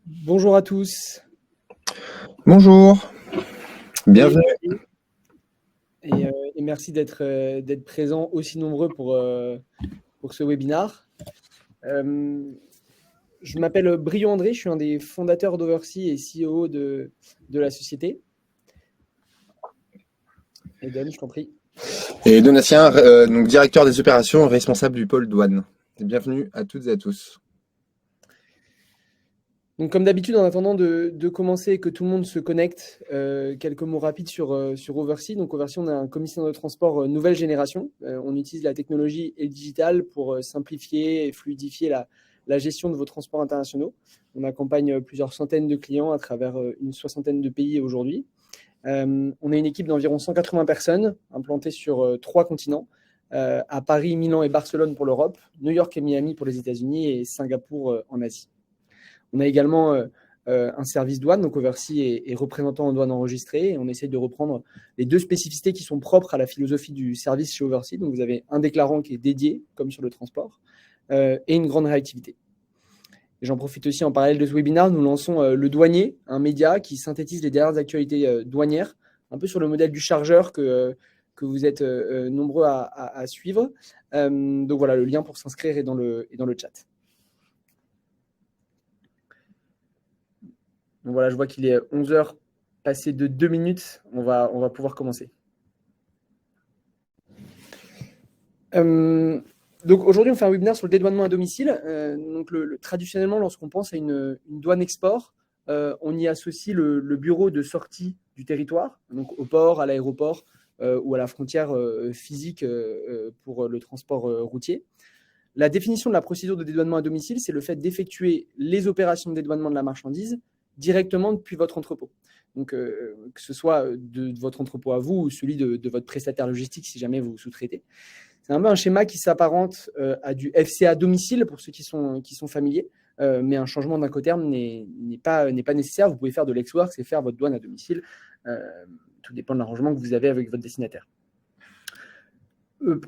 Bonjour à tous Bonjour, et, bienvenue. et merci d'être présents aussi nombreux pour ce webinar. Euh, je m'appelle Brio André, je suis un des fondateurs d'Oversea et CEO de la société. Eden, je t'en prie. Et Donatien, donc directeur des opérations, responsable du pôle douane. Bienvenue à toutes et à tous. Donc, comme d'habitude, en attendant de commencer et que tout le monde se connecte, quelques mots rapides sur Oversea. Donc, Oversea, on a un commissaire de transport nouvelle génération. On utilise la technologie et le digital pour simplifier et fluidifier la gestion de vos transports internationaux. On accompagne plusieurs centaines de clients à travers une soixantaine de pays aujourd'hui. On est une équipe d'environ 180 personnes implantées sur 3 continents, à Paris, Milan et Barcelone pour l'Europe, New York et Miami pour les États-Unis et Singapour en Asie. On a également un service douane, donc Oversea est représentant en douane enregistrée, et on essaie de reprendre les deux spécificités qui sont propres à la philosophie du service chez Oversea. Donc vous avez un déclarant qui est dédié, comme sur le transport, et une grande réactivité. Et j'en profite aussi en parallèle de ce webinaire, nous lançons Le Douanier, un média qui synthétise les dernières actualités douanières, un peu sur le modèle du chargeur que vous êtes nombreux à suivre. Donc voilà, le lien pour s'inscrire est dans le chat. Donc voilà, je vois qu'il est 11h passé de 2 minutes. On va pouvoir commencer. Donc aujourd'hui, on fait un webinaire sur le dédouanement à domicile. Donc traditionnellement, lorsqu'on pense à une douane export, on y associe le bureau de sortie du territoire, donc au port, à l'aéroport ou à la frontière physique pour le transport routier. La définition de la procédure de dédouanement à domicile, c'est le fait d'effectuer les opérations de dédouanement de la marchandise directement depuis votre entrepôt. Donc, que ce soit de votre entrepôt à vous ou celui de votre prestataire logistique si jamais vous sous-traitez. C'est un peu un schéma qui s'apparente à du FCA domicile pour ceux qui sont familiers, mais un changement d'incoterm n'est pas nécessaire. Vous pouvez faire de l'exworks et faire votre douane à domicile. Tout dépend de l'arrangement que vous avez avec votre destinataire.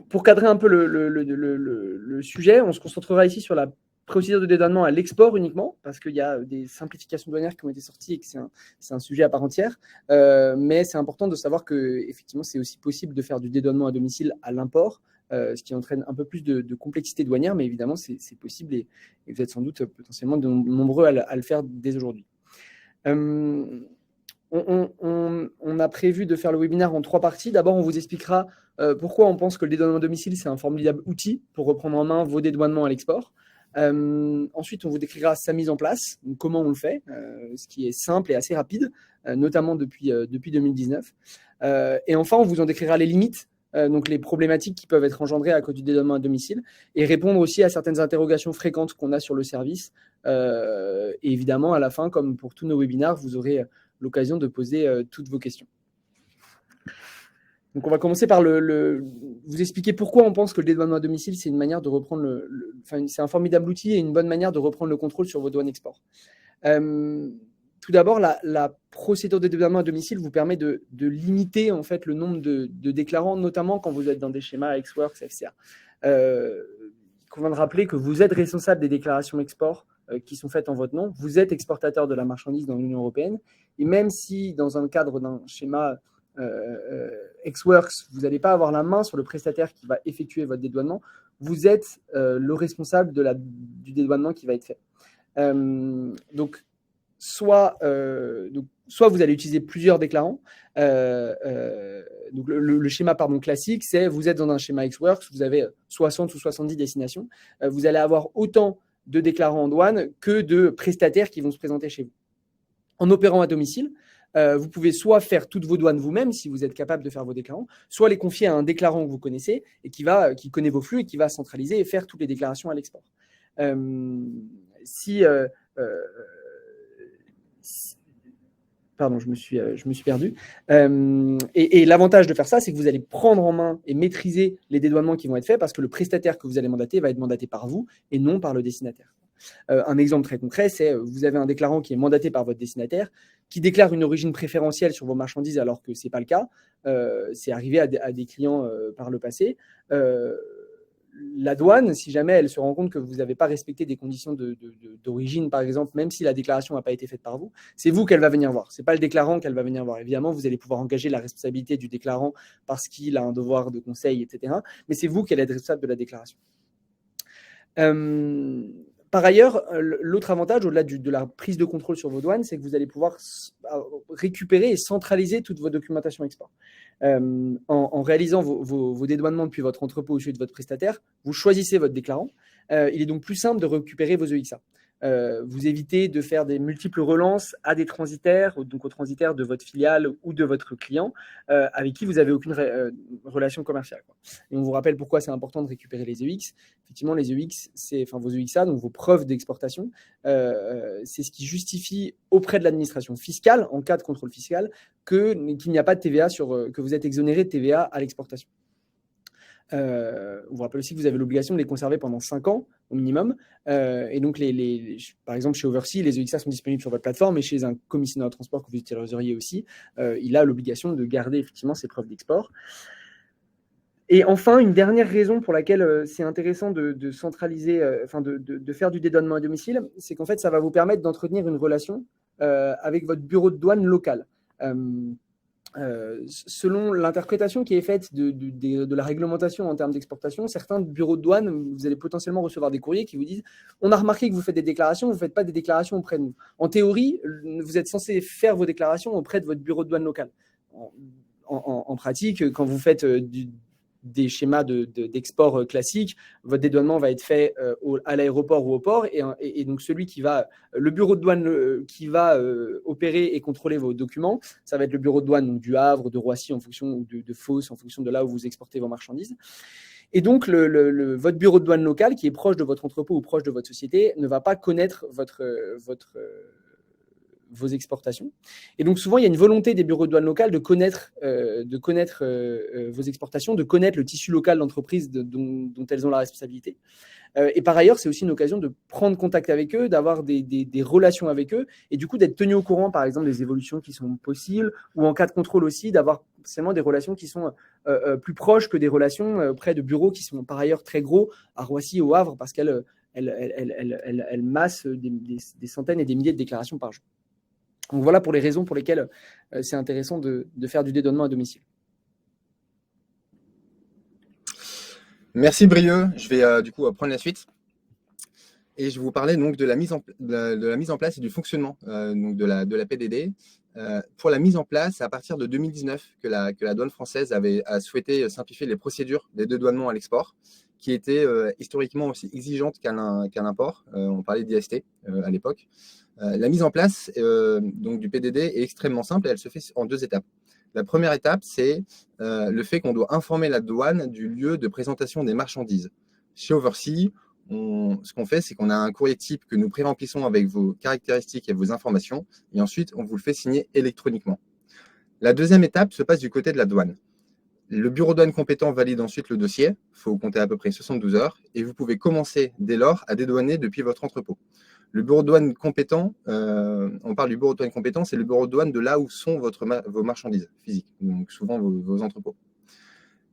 Pour cadrer un peu le sujet, on se concentrera ici sur la procédure de dédouanement à l'export uniquement, parce qu'il y a des simplifications douanières qui ont été sorties et que c'est un sujet à part entière. Mais c'est important de savoir qu'effectivement, c'est aussi possible de faire du dédouanement à domicile à l'import, ce qui entraîne un peu plus de complexité douanière, mais évidemment, c'est possible et vous êtes sans doute potentiellement nombreux à le faire dès aujourd'hui. On a prévu de faire le webinaire en 3 parties. D'abord, on vous expliquera pourquoi on pense que le dédouanement à domicile, c'est un formidable outil pour reprendre en main vos dédouanements à l'export. Ensuite, on vous décrira sa mise en place, donc comment on le fait, ce qui est simple et assez rapide, notamment depuis 2019. Et enfin, on vous en décrira les limites, donc les problématiques qui peuvent être engendrées à cause du dédouanement à domicile, et répondre aussi à certaines interrogations fréquentes qu'on a sur le service. Et évidemment, à la fin, comme pour tous nos webinaires, vous aurez l'occasion de poser toutes vos questions. Donc on va commencer par vous expliquer pourquoi on pense que le dédouanement à domicile, c'est une manière de reprendre c'est un formidable outil et une bonne manière de reprendre le contrôle sur vos douanes export. Tout d'abord, la procédure de dédouanement à domicile vous permet de limiter en fait le nombre de déclarants, notamment quand vous êtes dans des schémas Xworks, FCA. Il convient de rappeler que vous êtes responsable des déclarations export qui sont faites en votre nom. Vous êtes exportateur de la marchandise dans l'Union européenne. Et même si, dans un cadre d'un schéma Xworks, vous n'allez pas avoir la main sur le prestataire qui va effectuer votre dédouanement, vous êtes le responsable du dédouanement qui va être fait. Donc, soit vous allez utiliser plusieurs déclarants. Donc le schéma classique, c'est vous êtes dans un schéma Xworks, vous avez 60 ou 70 destinations. Vous allez avoir autant de déclarants en douane que de prestataires qui vont se présenter chez vous. En opérant à domicile, vous pouvez soit faire toutes vos douanes vous-même, si vous êtes capable de faire vos déclarants, soit les confier à un déclarant que vous connaissez et qui connaît vos flux et qui va centraliser et faire toutes les déclarations à l'export. Pardon, je me suis perdu. Et l'avantage de faire ça, c'est que vous allez prendre en main et maîtriser les dédouanements qui vont être faits parce que le prestataire que vous allez mandater va être mandaté par vous et non par le destinataire. Un exemple très concret, c'est vous avez un déclarant qui est mandaté par votre destinataire, qui déclare une origine préférentielle sur vos marchandises alors que ce n'est pas le cas. C'est arrivé à des clients par le passé. la douane, si jamais elle se rend compte que vous n'avez pas respecté des conditions d'origine, par exemple, même si la déclaration n'a pas été faite par vous, c'est vous qu'elle va venir voir. Ce n'est pas le déclarant qu'elle va venir voir. Évidemment, vous allez pouvoir engager la responsabilité du déclarant parce qu'il a un devoir de conseil, etc. Mais c'est vous qui allez être responsable de la déclaration. Par ailleurs, l'autre avantage, au-delà de la prise de contrôle sur vos douanes, c'est que vous allez pouvoir récupérer et centraliser toute vos documentation export. En réalisant vos dédouanements depuis votre entrepôt ou celui de votre prestataire, vous choisissez votre déclarant. Il est donc plus simple de récupérer vos EXA. Vous évitez de faire des multiples relances à des transitaires, donc aux transitaires de votre filiale ou de votre client, avec qui vous n'avez aucune relation commerciale, quoi. Et on vous rappelle pourquoi c'est important de récupérer les EX. Effectivement, les EX, vos EXA, donc vos preuves d'exportation, c'est ce qui justifie auprès de l'administration fiscale, en cas de contrôle fiscal, qu'il n'y a pas de TVA que vous êtes exonéré de TVA à l'exportation. On vous rappelle aussi que vous avez l'obligation de les conserver pendant 5 ans au minimum. Et donc, par exemple, chez Oversea, les EXA sont disponibles sur votre plateforme, et chez un commissionnaire de transport que vous utiliseriez aussi, il a l'obligation de garder effectivement ses preuves d'export. Et enfin, une dernière raison pour laquelle c'est intéressant de centraliser, de faire du dédouanement à domicile, c'est qu'en fait, ça va vous permettre d'entretenir une relation avec votre bureau de douane local. Selon l'interprétation qui est faite de la réglementation en termes d'exportation, certains bureaux de douane, vous allez potentiellement recevoir des courriers qui vous disent « On a remarqué que vous faites des déclarations, vous ne faites pas des déclarations auprès de nous. » En théorie, vous êtes censé faire vos déclarations auprès de votre bureau de douane local. En pratique, quand vous faites des schémas d'export classiques, votre dédouanement va être fait à l'aéroport ou au port, et donc le bureau de douane qui va opérer et contrôler vos documents, ça va être le bureau de douane donc, du Havre, de Roissy en fonction, ou de Fos en fonction de là où vous exportez vos marchandises. Et donc, votre bureau de douane local, qui est proche de votre entrepôt ou proche de votre société, ne va pas connaître vos exportations. Et donc, souvent, il y a une volonté des bureaux de douane locales de connaître vos exportations, de connaître le tissu local d'entreprise dont elles ont la responsabilité. Et par ailleurs, c'est aussi une occasion de prendre contact avec eux, d'avoir des relations avec eux, et du coup, d'être tenu au courant, par exemple, des évolutions qui sont possibles, ou en cas de contrôle aussi, d'avoir seulement des relations qui sont plus proches que des relations auprès de bureaux qui sont par ailleurs très gros à Roissy, au Havre, parce qu'elles massent des centaines et des milliers de déclarations par jour. Donc voilà pour les raisons pour lesquelles c'est intéressant de faire du dédouanement à domicile. Merci Brieux. Je vais du coup prendre la suite. Et je vais vous parler donc de la mise en place et du fonctionnement donc de la PDD. Pour la mise en place, c'est à partir de 2019 que la douane française a souhaité simplifier les procédures des dédouanements à l'export, qui étaient historiquement aussi exigeantes qu'un import. On parlait d'IST à l'époque. La mise en place donc du PDD est extrêmement simple et elle se fait en 2 étapes. La première étape, c'est le fait qu'on doit informer la douane du lieu de présentation des marchandises. Chez Oversea, ce qu'on fait, c'est qu'on a un courrier type que nous pré-remplissons avec vos caractéristiques et vos informations, et ensuite, on vous le fait signer électroniquement. La deuxième étape se passe du côté de la douane. Le bureau de douane compétent valide ensuite le dossier, il faut compter à peu près 72 heures, et vous pouvez commencer dès lors à dédouaner depuis votre entrepôt. Le bureau de douane compétent, on parle du bureau de douane compétent, c'est le bureau de douane de là où sont vos marchandises physiques, donc souvent vos entrepôts.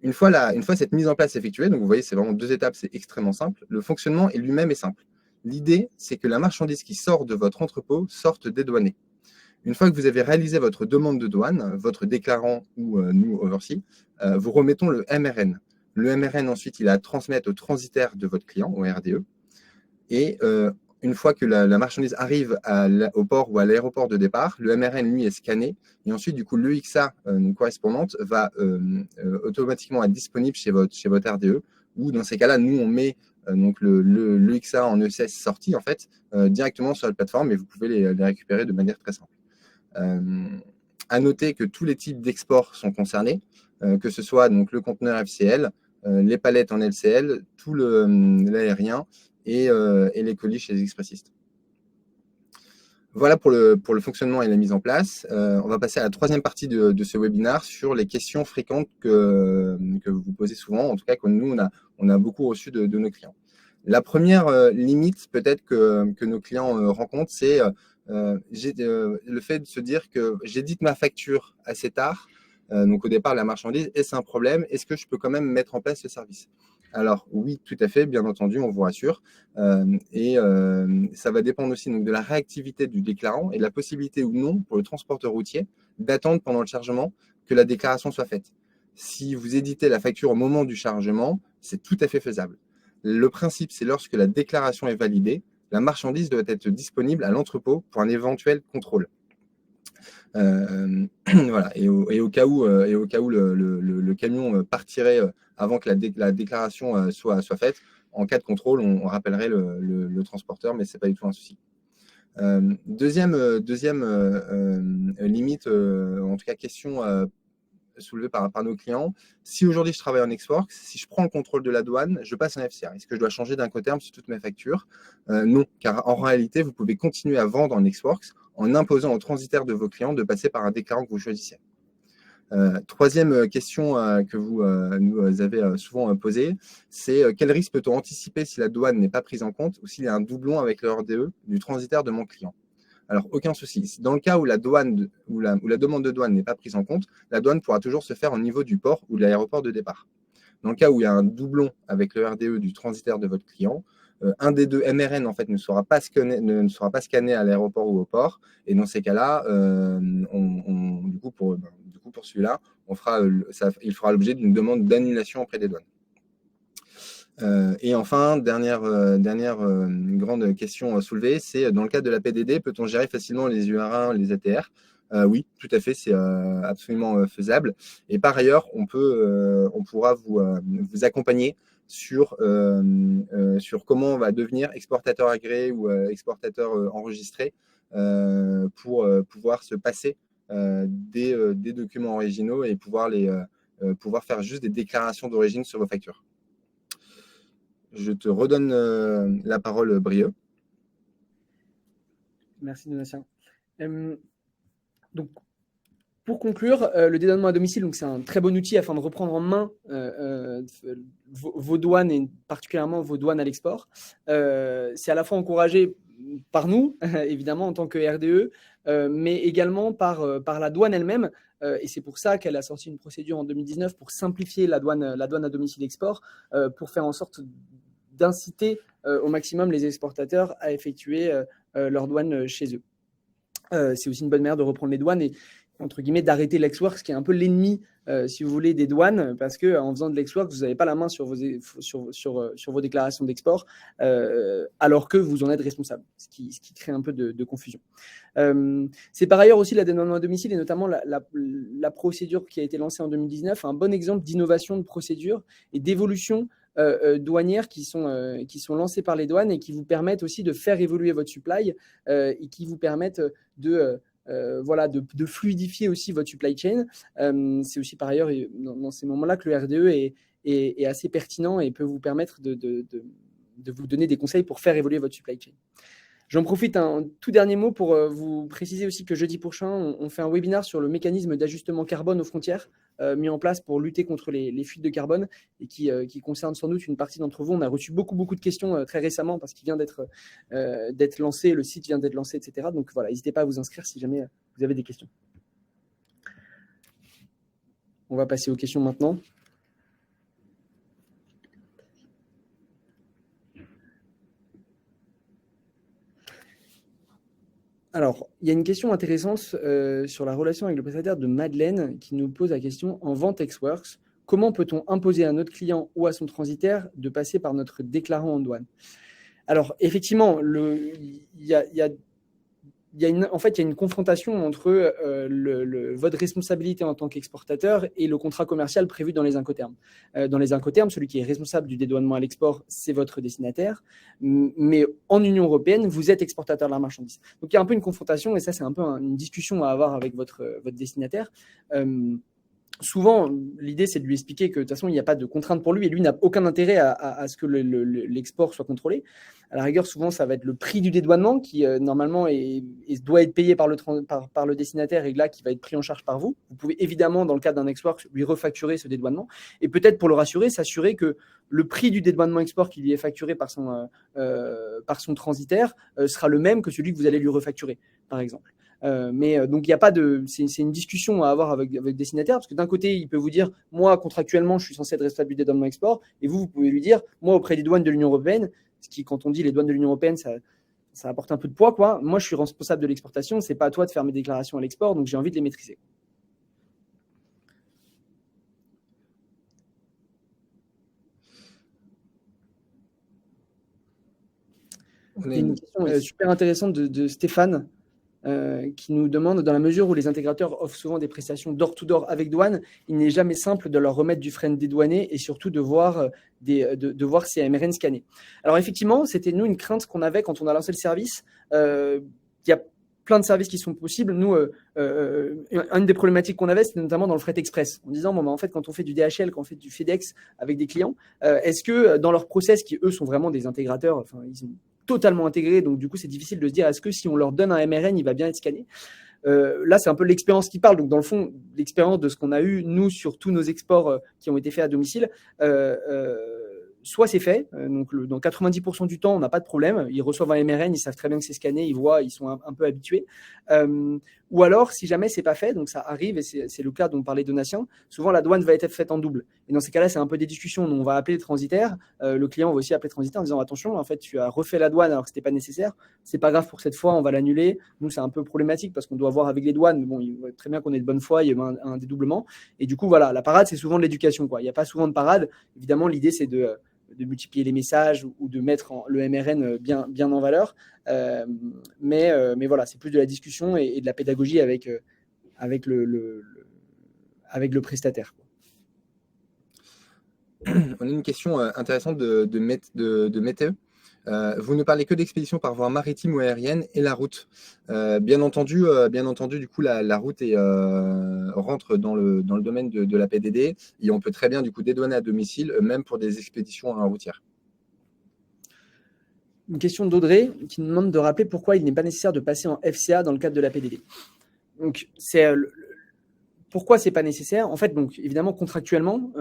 Une fois cette mise en place effectuée, donc vous voyez, c'est vraiment 2 étapes, c'est extrêmement simple. Le fonctionnement lui-même est simple. L'idée, c'est que la marchandise qui sort de votre entrepôt sorte dédouanée. Une fois que vous avez réalisé votre demande de douane, votre déclarant ou nous, Oversea, vous remettons le MRN. Le MRN, ensuite, il a à transmettre au transitaire de votre client, au RDE. Et une fois que la marchandise arrive au port ou à l'aéroport de départ, le MRN, lui, est scanné. Et ensuite, du coup, l'EXA correspondante va automatiquement être disponible chez votre RDE. Ou dans ces cas-là, nous, on met donc l'EXA en ECS sorti, en fait, directement sur la plateforme, et vous pouvez les récupérer de manière très simple. À noter que tous les types d'exports sont concernés, que ce soit donc le conteneur FCL, les palettes en LCL, tout l'aérien et les colis chez les expressistes. Voilà pour le fonctionnement et la mise en place. On va passer à la 3e partie de ce webinaire sur les questions fréquentes que vous vous posez souvent, en tout cas que nous, on a beaucoup reçu de nos clients. La première limite peut-être que nos clients rencontrent, c'est le fait de se dire que j'édite ma facture assez tard, donc au départ la marchandise, est-ce un problème? Est-ce que je peux quand même mettre en place ce service? Alors oui, tout à fait, bien entendu, on vous rassure. Ça va dépendre aussi donc, de la réactivité du déclarant et de la possibilité ou non pour le transporteur routier d'attendre pendant le chargement que la déclaration soit faite. Si vous éditez la facture au moment du chargement, c'est tout à fait faisable. Le principe, c'est lorsque la déclaration est validée, la marchandise doit être disponible à l'entrepôt pour un éventuel contrôle. Voilà. Et au cas où le camion partirait avant que la déclaration soit faite, en cas de contrôle, on rappellerait le transporteur, mais ce n'est pas du tout un souci. Deuxième limite, en tout cas question soulevée par nos clients. Si aujourd'hui je travaille en Xworks, si je prends le contrôle de la douane, je passe en FCA. Est-ce que je dois changer d'Incoterms sur toutes mes factures? Non, car en réalité, vous pouvez continuer à vendre en Xworks en imposant aux transitaires de vos clients de passer par un déclarant que vous choisissez. Troisième question que vous nous avez souvent posée, c'est quel risque peut-on anticiper si la douane n'est pas prise en compte ou s'il y a un doublon avec le RDE du transitaire de mon client? Alors, aucun souci. Dans le cas où la demande de douane n'est pas prise en compte, la douane pourra toujours se faire au niveau du port ou de l'aéroport de départ. Dans le cas où il y a un doublon avec le RDE du transitaire de votre client, un des deux MRN en fait, ne sera pas scanné à l'aéroport ou au port. Et dans ces cas-là, du coup, pour celui-là, il fera l'objet d'une demande d'annulation auprès des douanes. Et enfin, dernière grande question soulevée, c'est dans le cadre de la PDD, peut-on gérer facilement les UR1, les ATR? Oui, tout à fait, c'est absolument faisable. Et par ailleurs, on pourra vous accompagner sur comment on va devenir exportateur agréé ou exportateur enregistré pour pouvoir se passer des documents originaux et pouvoir faire juste des déclarations d'origine sur vos factures. Je te redonne la parole, Brieux. Merci, Donatien. Donc, pour conclure, le dédouanement à domicile, c'est un très bon outil afin de reprendre en main vos douanes et particulièrement vos douanes à l'export. C'est à la fois encouragé par nous, évidemment, en tant que RDE, mais également par la douane elle-même. Et c'est pour ça qu'elle a sorti une procédure en 2019 pour simplifier la douane à domicile export, pour faire en sorte d'inciter au maximum les exportateurs à effectuer leur douane chez eux. C'est aussi une bonne manière de reprendre les douanes et, entre guillemets, d'arrêter l'Xworks, qui est un peu l'ennemi, si vous voulez, des douanes, parce qu'en faisant de l'Xworks, vous n'avez pas la main sur vos déclarations d'export, alors que vous en êtes responsable, ce qui crée un peu de confusion. C'est par ailleurs aussi la dédouanement à domicile, et notamment la procédure qui a été lancée en 2019, un bon exemple d'innovation de procédure et d'évolution douanières qui sont lancées par les douanes et qui vous permettent aussi de faire évoluer votre supply et qui vous permettent de fluidifier aussi votre supply chain. C'est aussi par ailleurs dans ces moments-là que le RDE est assez pertinent et peut vous permettre de vous donner des conseils pour faire évoluer votre supply chain. J'en profite un tout dernier mot pour vous préciser aussi que jeudi prochain, on fait un webinaire sur le mécanisme d'ajustement carbone aux frontières mis en place pour lutter contre les fuites de carbone et qui concerne sans doute une partie d'entre vous. On a reçu beaucoup de questions très récemment parce qu'il vient d'être lancé, le site vient d'être lancé, etc. Donc voilà, n'hésitez pas à vous inscrire si jamais vous avez des questions. On va passer aux questions maintenant. Alors, il y a une question intéressante sur la relation avec le prestataire de Madeleine qui nous pose la question: en vente Xworks, comment peut-on imposer à notre client ou à son transitaire de passer par notre déclarant en douane? Alors, effectivement, il y a une confrontation entre votre responsabilité en tant qu'exportateur et le contrat commercial prévu dans les Incoterms. Dans les Incoterms, celui qui est responsable du dédouanement à l'export, c'est votre destinataire. Mais en Union européenne, vous êtes exportateur de la marchandise. Donc, il y a un peu une confrontation, et ça, c'est un peu une discussion à avoir avec votre destinataire. Souvent, l'idée, c'est de lui expliquer que de toute façon, il n'y a pas de contrainte pour lui et lui n'a aucun intérêt à ce que l'export soit contrôlé. À la rigueur, souvent, ça va être le prix du dédouanement qui, normalement, doit être payé par le destinataire et là, qui va être pris en charge par vous. Vous pouvez évidemment, dans le cadre d'un export, lui refacturer ce dédouanement et peut-être, pour le rassurer, s'assurer que le prix du dédouanement export qui lui est facturé par son transitaire sera le même que celui que vous allez lui refacturer, par exemple. Donc, il n'y a pas de. C'est une discussion à avoir avec des signataires, parce que d'un côté, il peut vous dire, moi, contractuellement, je suis censé être responsable du dédouanement export, et vous pouvez lui dire, moi, auprès des douanes de l'Union européenne, ce qui, quand on dit les douanes de l'Union européenne, ça apporte un peu de poids, quoi. Moi, je suis responsable de l'exportation, c'est pas à toi de faire mes déclarations à l'export, donc j'ai envie de les maîtriser. Il y a une question super intéressante de Stéphane qui nous demande, dans la mesure où les intégrateurs offrent souvent des prestations door-to-door avec douane, il n'est jamais simple de leur remettre du frein dédouané et surtout de voir ces AMRN scannés. Alors effectivement, c'était nous une crainte qu'on avait quand on a lancé le service. Il y a plein de services qui sont possibles. Nous, une des problématiques qu'on avait, c'était notamment dans le fret express, en disant, en fait, quand on fait du DHL, quand on fait du FedEx avec des clients, est-ce que dans leurs process, qui eux sont vraiment des intégrateurs, enfin, ils sont totalement intégrés, donc du coup, c'est difficile de se dire, est-ce que si on leur donne un MRN, il va bien être scanné? Là, c'est un peu l'expérience qui parle. Donc, dans le fond, l'expérience de ce qu'on a eu, nous, sur tous nos exports qui ont été faits à domicile, soit c'est fait, donc dans 90% du temps, on n'a pas de problème. Ils reçoivent un MRN, ils savent très bien que c'est scanné, ils voient, ils sont un peu habitués. Ou alors, si jamais c'est pas fait, donc ça arrive, et c'est le cas dont parlait Donatien, souvent la douane va être faite en double. Et dans ces cas-là, c'est un peu des discussions. On va appeler le transitaire, le client va aussi appeler le transitaire en disant attention, en fait, tu as refait la douane alors que c'était pas nécessaire. C'est pas grave pour cette fois, on va l'annuler. Nous, c'est un peu problématique parce qu'on doit voir avec les douanes. Bon, il faut très bien qu'on ait de bonne foi, il y a un dédoublement. Et du coup, voilà, la parade, c'est souvent de l'éducation, quoi. Il n'y a pas souvent de parade. Évidemment, l'idée, c'est de multiplier les messages ou de mettre le MRN bien en valeur. Mais voilà, c'est plus de la discussion et de la pédagogie avec le prestataire. On a une question intéressante de Météo. Vous ne parlez que d'expédition par voie maritime ou aérienne et la route. Bien entendu, du coup, la route rentre dans le domaine de la PDD et on peut très bien du coup dédouaner à domicile, même pour des expéditions routières. Une question d'Audrey qui nous demande de rappeler pourquoi il n'est pas nécessaire de passer en FCA dans le cadre de la PDD. Donc, pourquoi c'est pas nécessaire? En fait, donc évidemment contractuellement,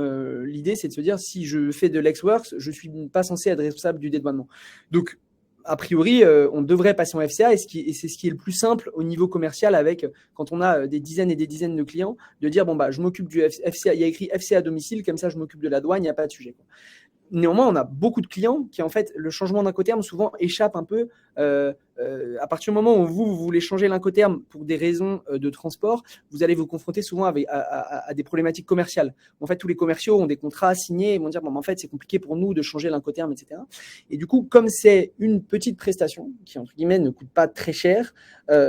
l'idée c'est de se dire si je fais de l'ex-works, je suis pas censé être responsable du dédouanement. Donc a priori, on devrait passer en FCA et c'est ce qui est le plus simple au niveau commercial avec quand on a des dizaines et des dizaines de clients, de dire bon bah je m'occupe du FCA, il y a écrit FCA à domicile, comme ça je m'occupe de la douane, il n'y a pas de sujet, quoi. Néanmoins, on a beaucoup de clients qui, en fait, le changement d'incoterm souvent échappe un peu. À partir du moment où vous voulez changer l'incoterm pour des raisons de transport, vous allez vous confronter souvent à des problématiques commerciales. En fait, tous les commerciaux ont des contrats signés et vont dire bon, en fait, c'est compliqué pour nous de changer l'incoterm, etc. Et du coup, comme c'est une petite prestation qui, entre guillemets, ne coûte pas très cher,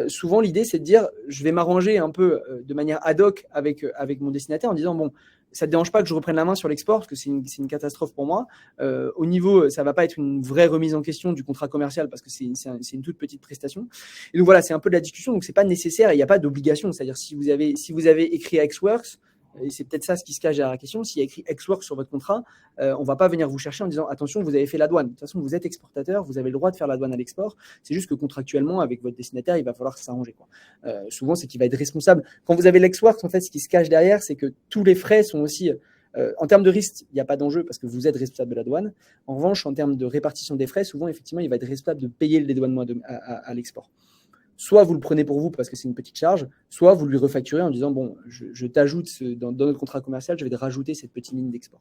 souvent l'idée, c'est de dire je vais m'arranger un peu de manière ad hoc avec mon destinataire en disant bon, ça ne te dérange pas que je reprenne la main sur l'export parce que c'est une catastrophe pour moi. Au niveau, ça ne va pas être une vraie remise en question du contrat commercial parce que c'est une toute petite prestation. Et donc voilà, c'est un peu de la discussion, donc ce n'est pas nécessaire et il n'y a pas d'obligation. C'est-à-dire si vous avez écrit Xworks, et c'est peut-être ça ce qui se cache derrière la question, s'il y a écrit Xworks sur votre contrat, on ne va pas venir vous chercher en disant attention, vous avez fait la douane. De toute façon, vous êtes exportateur, vous avez le droit de faire la douane à l'export. C'est juste que contractuellement, avec votre destinataire, il va falloir s'arranger, quoi. Souvent, c'est qu'il va être responsable. Quand vous avez l'Xworks, en fait, ce qui se cache derrière, c'est que tous les frais sont aussi. En termes de risque, il n'y a pas d'enjeu parce que vous êtes responsable de la douane. En revanche, en termes de répartition des frais, souvent, effectivement, il va être responsable de payer le dédouanement à l'export. Soit vous le prenez pour vous parce que c'est une petite charge, soit vous lui refacturez en disant bon, je t'ajoute dans notre contrat commercial, je vais te rajouter cette petite ligne d'export.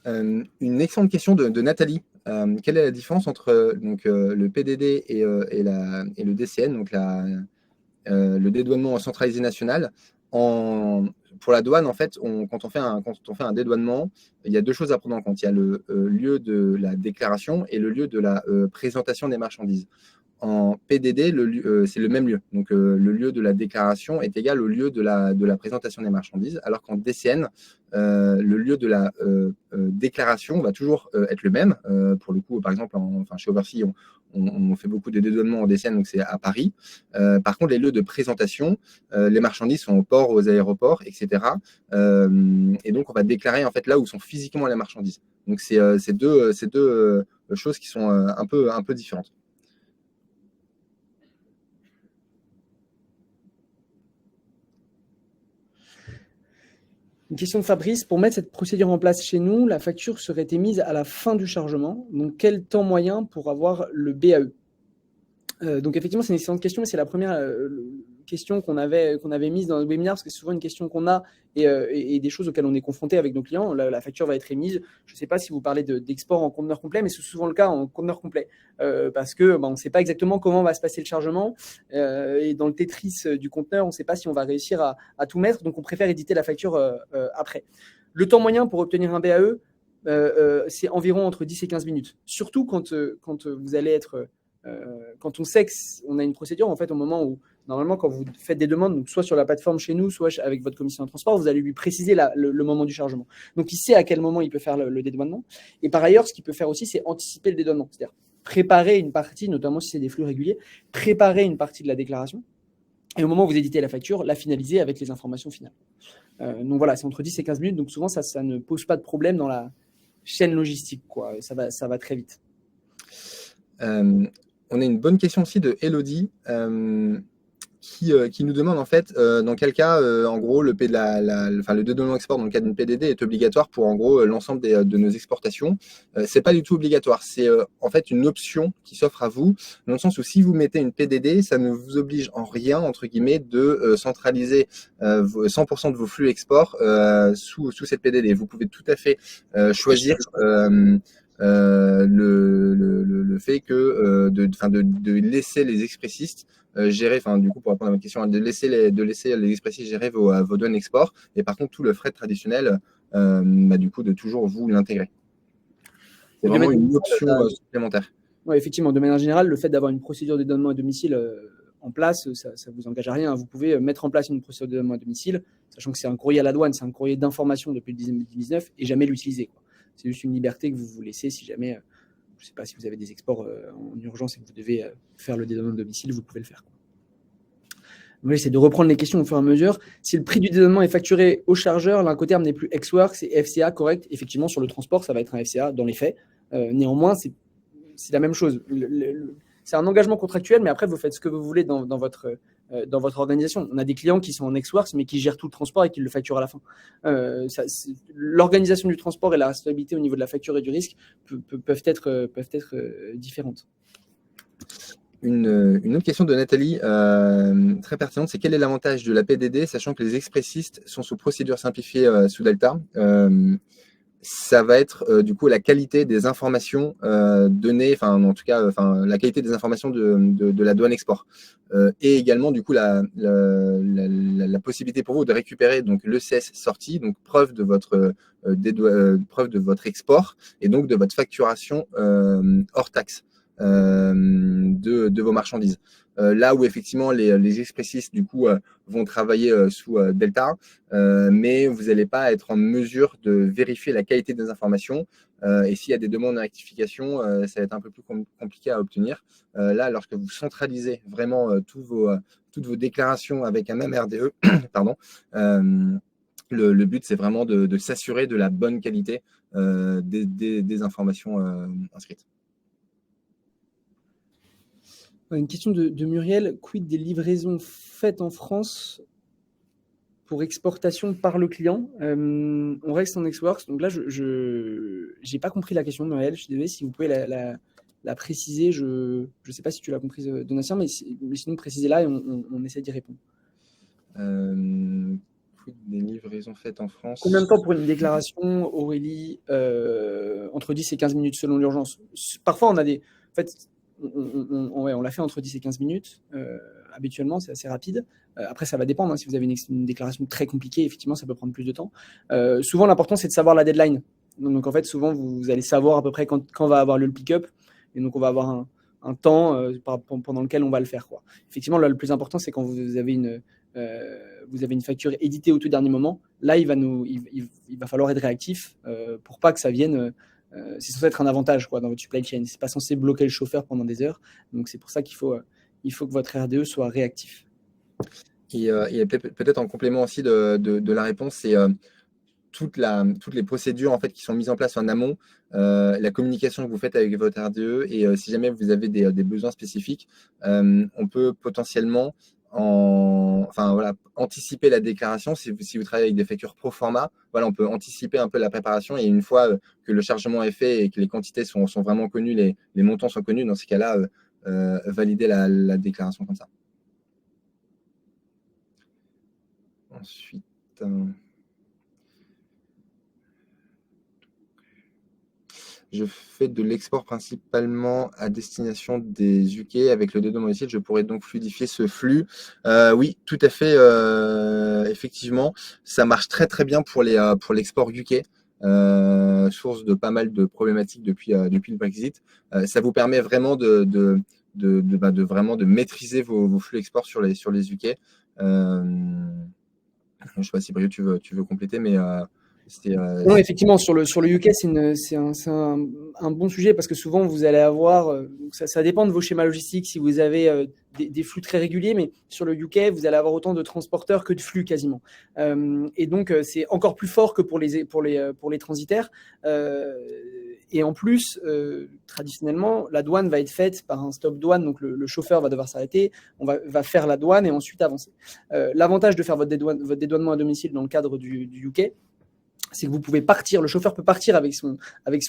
Une excellente question de Nathalie. Quelle est la différence entre le PDD et le DCN, donc le dédouanement centralisé national? Pour la douane, en fait, quand on fait un dédouanement, il y a deux choses à prendre en compte. Il y a le lieu de la déclaration et le lieu de la présentation des marchandises. En PDD, c'est le même lieu. Donc, le lieu de la déclaration est égal au lieu de la présentation des marchandises, alors qu'en DCN, le lieu de la déclaration va toujours être le même. Pour le coup, par exemple, chez Oversea, on fait beaucoup de dédouanements en DCN, donc c'est à Paris. Par contre, les lieux de présentation, les marchandises sont au port, aux aéroports, etc. Et donc, on va déclarer en fait là où sont physiquement les marchandises. Donc, c'est deux choses qui sont un peu différentes. Une question de Fabrice. Pour mettre cette procédure en place chez nous, la facture serait émise à la fin du chargement. Donc, quel temps moyen pour avoir le BAE? Donc effectivement, c'est une excellente question, et c'est la première question qu'on avait mise dans le webinaire, parce que c'est souvent une question qu'on a et des choses auxquelles on est confronté avec nos clients. La facture va être émise. Je ne sais pas si vous parlez d'export en conteneur complet, mais c'est souvent le cas en conteneur complet, parce que on ne sait pas exactement comment va se passer le chargement, et dans le Tetris du conteneur, on ne sait pas si on va réussir à tout mettre, donc on préfère éditer la facture après. Le temps moyen pour obtenir un BAE, c'est environ entre 10 et 15 minutes, surtout quand vous allez être... quand on sait qu'on a une procédure, en fait, au moment où, normalement, quand vous faites des demandes, donc soit sur la plateforme chez nous, soit avec votre commission de transport, vous allez lui préciser le moment du chargement. Donc, il sait à quel moment il peut faire le dédouanement. Et par ailleurs, ce qu'il peut faire aussi, c'est anticiper le dédouanement. C'est-à-dire préparer une partie, notamment si c'est des flux réguliers, préparer une partie de la déclaration. Et au moment où vous éditez la facture, la finaliser avec les informations finales. Donc voilà, c'est entre 10 et 15 minutes. Donc souvent, ça ne pose pas de problème dans la chaîne logistique, quoi. Ça va très vite. On a une bonne question aussi de Elodie qui nous demande en fait dans quel cas en gros le dédouanement export dans le cas d'une PDD est obligatoire pour en gros l'ensemble de nos exportations. C'est pas du tout obligatoire, c'est en fait une option qui s'offre à vous, dans le sens où si vous mettez une PDD, ça ne vous oblige en rien entre guillemets de centraliser 100% de vos flux export sous cette PDD. Vous pouvez tout à fait choisir le fait que de laisser les expressistes gérer, du coup pour répondre à ma question, de laisser les expressistes gérer vos douanes export, et par contre tout le fret traditionnel, du coup de toujours vous l'intégrer. C'est vraiment une option supplémentaire. Ouais, effectivement, de manière générale, le fait d'avoir une procédure de dédouanement à domicile en place, ça ne vous engage à rien. Vous pouvez mettre en place une procédure de dédouanement à domicile, sachant que c'est un courrier à la douane, c'est un courrier d'information depuis le 2019, et jamais l'utiliser, quoi. C'est juste une liberté que vous vous laissez si jamais, je ne sais pas, si vous avez des exports en urgence et que vous devez faire le dédouanement de domicile, vous pouvez le faire, quoi. Oui, c'est de reprendre les questions au fur et à mesure. Si le prix du dédouanement est facturé au chargeur, l'Incoterm n'est plus ex-works, c'est FCA, correct. Effectivement, sur le transport, ça va être un FCA dans les faits. Néanmoins, c'est la même chose. C'est un engagement contractuel, mais après, vous faites ce que vous voulez dans votre organisation. On a des clients qui sont en ex-works, mais qui gèrent tout le transport et qui le facturent à la fin. L'organisation du transport et la responsabilité au niveau de la facture et du risque peuvent être différentes. Une autre question de Nathalie, très pertinente, c'est quel est l'avantage de la PDD, sachant que les expressistes sont sous procédure simplifiée sous Delta. Ça va être du coup la qualité des informations données, en tout cas la qualité des informations de la douane export, et également du coup la possibilité pour vous de récupérer donc l'ECS sorti, donc preuve de votre export et donc de votre facturation hors taxe de vos marchandises. Là où effectivement les expressistes du coup vont travailler sous Delta, mais vous n'allez pas être en mesure de vérifier la qualité des informations, et s'il y a des demandes de rectification, ça va être un peu plus compliqué à obtenir. Là, lorsque vous centralisez vraiment toutes vos déclarations avec un même RDE, pardon, le but c'est vraiment de s'assurer de la bonne qualité des informations inscrites. Une question de Muriel, quid des livraisons faites en France pour exportation par le client? On reste en ex-works, donc là je n'ai pas compris la question, Muriel, je suis désolé, si vous pouvez la préciser, je ne sais pas si tu l'as comprise, Donatien, mais sinon précisez-la et on essaie d'y répondre. Quid des livraisons faites en France? Combien de temps pour une déclaration, Aurélie? Entre 10 et 15 minutes selon l'urgence. Parfois on a des... En fait, on l'a fait entre 10 et 15 minutes. Habituellement, c'est assez rapide. Après, ça va dépendre. Si vous avez une déclaration très compliquée, effectivement, ça peut prendre plus de temps. Souvent, l'important, c'est de savoir la deadline. Donc, en fait, souvent, vous allez savoir à peu près quand va avoir lieu le pick-up. Et donc, on va avoir un temps pendant lequel on va le faire, quoi. Effectivement, là, le plus important, c'est quand vous avez une facture éditée au tout dernier moment. Là, il va falloir être réactif pour pas que ça vienne... c'est censé être un avantage, quoi, dans votre supply chain. C'est pas censé bloquer le chauffeur pendant des heures. Donc c'est pour ça qu'il faut que votre RDE soit réactif. Et peut-être en complément aussi de la réponse, c'est toutes les procédures en fait qui sont mises en place en amont, la communication que vous faites avec votre RDE, et si jamais vous avez des besoins spécifiques, on peut potentiellement anticiper la déclaration. Si vous travaillez avec des factures pro forma, on peut anticiper un peu la préparation, et une fois que le chargement est fait et que les quantités sont vraiment connues, les montants sont connus, dans ces cas-là, valider la déclaration comme ça. Ensuite, je fais de l'export principalement à destination des UK avec le dédouanement domicile. Je pourrais donc fluidifier ce flux. Oui, tout à fait. Effectivement, ça marche très très bien pour l'export UK. Source de pas mal de problématiques depuis le Brexit. Ça vous permet vraiment de vraiment de maîtriser vos flux export sur les UK. Je ne sais pas si Brio, tu veux compléter, mais non, effectivement, sur le UK, c'est un bon sujet parce que souvent, vous allez avoir, ça dépend de vos schémas logistiques, si vous avez des flux très réguliers, mais sur le UK, vous allez avoir autant de transporteurs que de flux quasiment. Et donc, c'est encore plus fort que pour les transitaires. Et en plus, traditionnellement, la douane va être faite par un stop douane, donc le chauffeur va devoir s'arrêter, on va faire la douane et ensuite avancer. L'avantage de faire votre dédouanement à domicile dans le cadre du UK, c'est que vous pouvez partir, le chauffeur peut partir avec son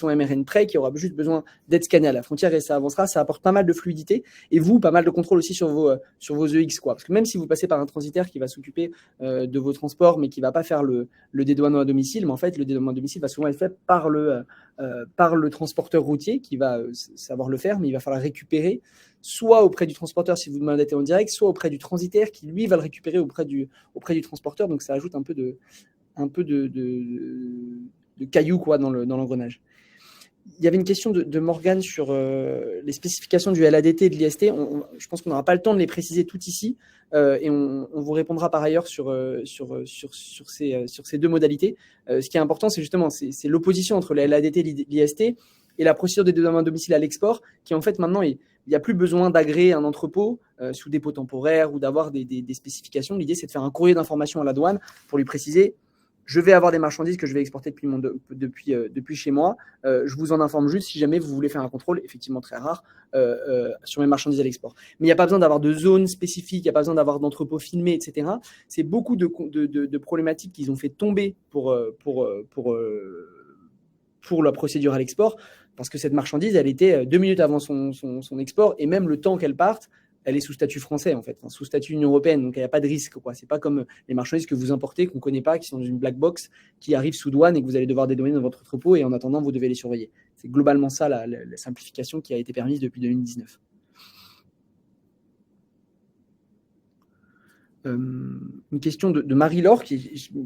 MRN prêt qui aura juste besoin d'être scanné à la frontière et ça avancera, ça apporte pas mal de fluidité et vous, pas mal de contrôle aussi sur vos EX, quoi. Parce que même si vous passez par un transitaire qui va s'occuper de vos transports mais qui va pas faire le dédouanement à domicile, mais en fait, le dédouanement à domicile va souvent être fait par le transporteur routier qui va savoir le faire, mais il va falloir récupérer soit auprès du transporteur si vous demandez en direct, soit auprès du transitaire qui, lui, va le récupérer auprès du transporteur. Donc, ça ajoute un peu de cailloux quoi, dans l'engrenage. Il y avait une question de Morgane sur les spécifications du LADT et de l'IST. Je pense qu'on n'aura pas le temps de les préciser toutes ici et on vous répondra par ailleurs sur ces deux modalités. Ce qui est important, c'est justement c'est l'opposition entre le LADT et l'IST et la procédure des dédouanements à domicile à l'export qui en fait maintenant il n'y a plus besoin d'agréer un entrepôt sous dépôt temporaire ou d'avoir des spécifications. L'idée, c'est de faire un courrier d'information à la douane pour lui préciser je vais avoir des marchandises que je vais exporter depuis chez moi. Je vous en informe juste si jamais vous voulez faire un contrôle, effectivement très rare, sur mes marchandises à l'export. Mais il n'y a pas besoin d'avoir de zones spécifiques, il n'y a pas besoin d'avoir d'entrepôts filmés, etc. C'est beaucoup de problématiques qu'ils ont fait tomber pour la procédure à l'export, parce que cette marchandise, elle était 2 minutes avant son export, et même le temps qu'elle parte, elle est sous statut français, en fait, sous statut Union européenne, donc il n'y a pas de risque, quoi. C'est pas comme les marchandises que vous importez, qu'on ne connaît pas, qui sont dans une black box, qui arrivent sous douane et que vous allez devoir dédouaner dans votre entrepôt, et en attendant, vous devez les surveiller. C'est globalement ça, la simplification qui a été permise depuis 2019. Une question de Marie-Laure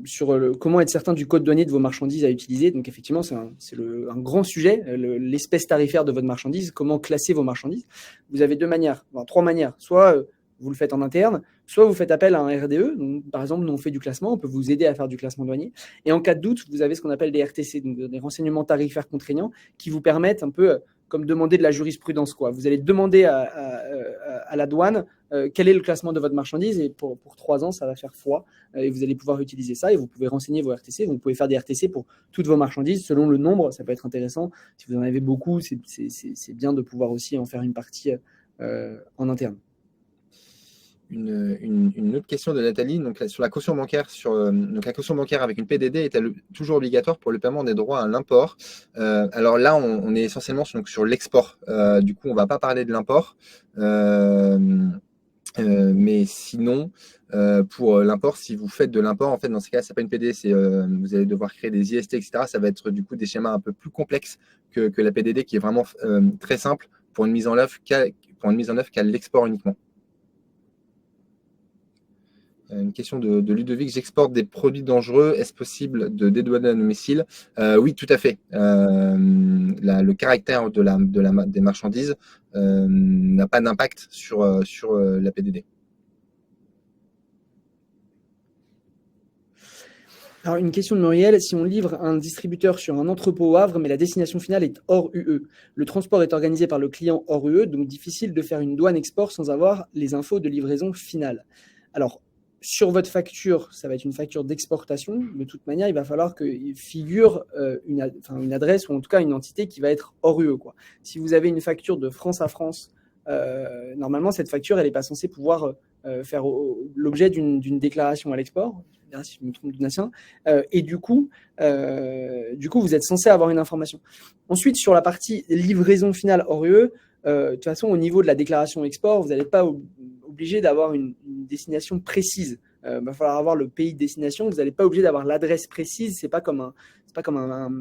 sur comment être certain du code douanier de vos marchandises à utiliser. Donc effectivement, c'est un grand sujet, l'espèce tarifaire de votre marchandise, comment classer vos marchandises. Vous avez trois manières. Soit vous le faites en interne, soit vous faites appel à un RDE. Donc, par exemple, nous on fait du classement, on peut vous aider à faire du classement douanier. Et en cas de doute, vous avez ce qu'on appelle des RTC, donc des renseignements tarifaires contraignants, qui vous permettent un peu comme demander de la jurisprudence, quoi. Vous allez demander à la douane quel est le classement de votre marchandise et pour 3 ans, ça va faire foi et vous allez pouvoir utiliser ça et vous pouvez renseigner vos RTC. Vous pouvez faire des RTC pour toutes vos marchandises selon le nombre, ça peut être intéressant. Si vous en avez beaucoup, c'est bien de pouvoir aussi en faire une partie en interne. Une autre question de Nathalie, donc sur la caution bancaire, donc la caution bancaire avec une PDD est-elle toujours obligatoire pour le paiement des droits à l'import? Alors là, on est essentiellement sur l'export. Du coup, on ne va pas parler de l'import. Mais sinon, pour l'import, si vous faites de l'import, en fait, dans ces cas, c'est pas une PDD, vous allez devoir créer des IST, etc. Ça va être du coup des schémas un peu plus complexes que la PDD, qui est vraiment très simple pour une mise en œuvre qu'à l'export uniquement. Une question de Ludovic, j'exporte des produits dangereux, est-ce possible de dédouaner à domicile? Oui, tout à fait. Le caractère des marchandises n'a pas d'impact sur la PDD. Alors, une question de Muriel, si on livre un distributeur sur un entrepôt au Havre, mais la destination finale est hors UE, le transport est organisé par le client hors UE, donc difficile de faire une douane export sans avoir les infos de livraison finale. Alors, sur votre facture, ça va être une facture d'exportation. De toute manière, il va falloir qu'il figure une adresse ou en tout cas une entité qui va être hors UE, quoi. Si vous avez une facture de France à France, normalement, cette facture, elle n'est pas censée pouvoir faire l'objet d'une déclaration à l'export. Si je me trompe, Donatien. Et du coup, vous êtes censé avoir une information. Ensuite, sur la partie livraison finale hors UE, de toute façon, au niveau de la déclaration export, vous n'allez pas obligé d'avoir une destination précise. Il va falloir avoir le pays de destination. Vous n'allez pas obligé d'avoir l'adresse précise. C'est pas comme un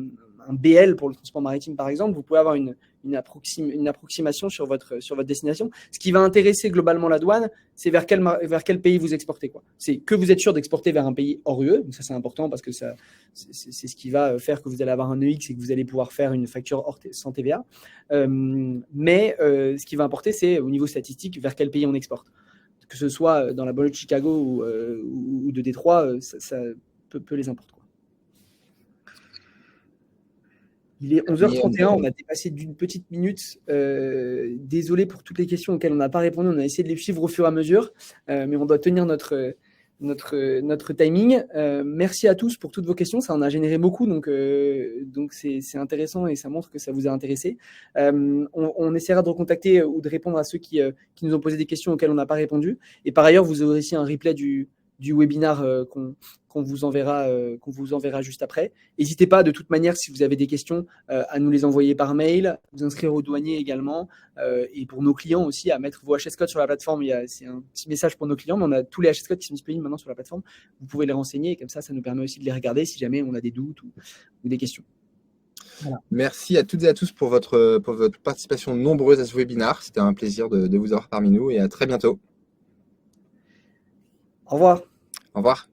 BL pour le transport maritime, par exemple. Vous pouvez avoir une approximation sur votre destination. Ce qui va intéresser globalement la douane, c'est vers quel pays vous exportez, quoi. C'est que vous êtes sûr d'exporter vers un pays hors UE. Donc ça, c'est important parce que c'est ce qui va faire que vous allez avoir un EX et que vous allez pouvoir faire une facture sans TVA. Mais ce qui va importer, c'est au niveau statistique vers quel pays on exporte. Que ce soit dans la banlieue de Chicago ou de Détroit, ça peu les importe, quoi. Il est 11h31, on a dépassé d'une petite minute. Désolé pour toutes les questions auxquelles on n'a pas répondu. On a essayé de les suivre au fur et à mesure, mais on doit tenir notre timing. Merci à tous pour toutes vos questions. Ça en a généré beaucoup, donc c'est intéressant et ça montre que ça vous a intéressé. On essaiera de recontacter ou de répondre à ceux qui nous ont posé des questions auxquelles on n'a pas répondu. Et par ailleurs, vous aurez aussi un replay du webinar qu'on vous enverra juste après. N'hésitez pas, de toute manière, si vous avez des questions, à nous les envoyer par mail, vous inscrire au douanier également, et pour nos clients aussi, à mettre vos HS codes sur la plateforme. C'est un petit message pour nos clients, mais on a tous les HS codes qui sont disponibles maintenant sur la plateforme. Vous pouvez les renseigner, et comme ça nous permet aussi de les regarder si jamais on a des doutes ou des questions. Voilà. Merci à toutes et à tous pour votre participation nombreuse à ce webinaire. C'était un plaisir de vous avoir parmi nous et à très bientôt. Au revoir. Au revoir.